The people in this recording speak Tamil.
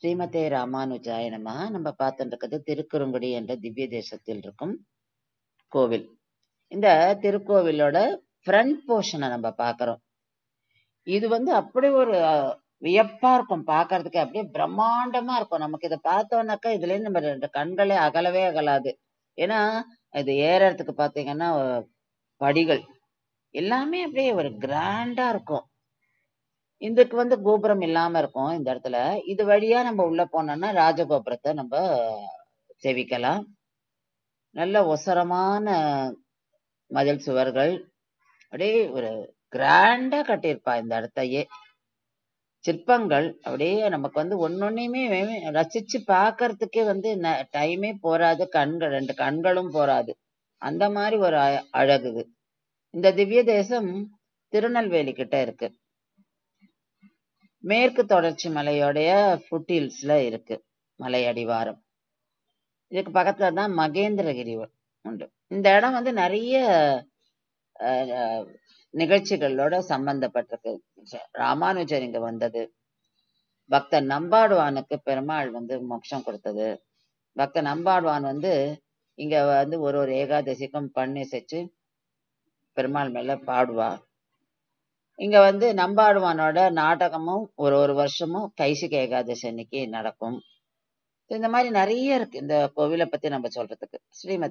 ஸ்ரீமதே ராமானுஜாய நமஹ. நம்ம பார்த்துட்டு இருக்கிறது திருக்குறுங்குடி என்ற திவ்ய தேசத்தில் இருக்கும் கோவில். இந்த திருக்கோவிலோட ஃப்ரண்ட் போர்ஷனை நம்ம பார்க்கிறோம். இது அப்படி ஒரு வியப்பா இருக்கும், பார்க்கிறதுக்கு அப்படியே பிரம்மாண்டமா இருக்கும். நமக்கு இதை பார்த்தோம்னாக்கா இதுல இருந்து நம்ம ரெண்டு கண்களே அகலவே அகலாது. ஏன்னா இது ஏறறதுக்கு பாத்தீங்கன்னா படிகள் எல்லாமே அப்படியே ஒரு கிராண்டா இருக்கும். இதுக்கு கோபுரம் இல்லாம இருக்கும் இந்த இடத்துல. இது வழியா நம்ம உள்ள போனோம்னா ராஜகோபுரத்தை நம்ம சேவிக்கலாம். நல்ல ஒசரமான மதில் சுவர்கள், அப்படியே ஒரு கிராண்டா கட்டியிருப்பா இந்த இடத்தையே. சிற்பங்கள் அப்படியே நமக்கு ஒன்னொன்னையுமே ரசிச்சு பார்க்கறதுக்கே டைமே போராது, ரெண்டு கண்களும் போராது. அந்த மாதிரி ஒரு அழகு இது. இந்த திவ்ய தேசம் திருநெல்வேலி கிட்ட இருக்கு. மேற்கு தொடர்ச்சி மலையோடைய ஃபுட்ஹில்ஸ்ல இருக்கு மலை அடிவாரம். இதுக்கு பக்கத்துல தான் மகேந்திரகிரி உண்டு. இந்த இடம் நிறைய நிகழ்ச்சிகளோட சம்பந்தப்பட்டிருக்கு. ராமானுஜர் இங்க வந்தது, பக்தர் நம்பாடுவானுக்கு பெருமாள் மோட்சம் கொடுத்தது, பக்தர் நம்பாடுவான் இங்க ஒரு ஏகாதசிக்கும் பண்ணி செச்சு பெருமாள் மேல பாடுவா. இங்க நம்பாடுவானோட நாடகமும் ஒரு வருஷமும் கைசிக ஏகாதசி அன்னைக்கு நடக்கும். இந்த மாதிரி நிறைய இருக்கு இந்த கோவிலை பத்தி நம்ம சொல்றதுக்கு. ஸ்ரீமதி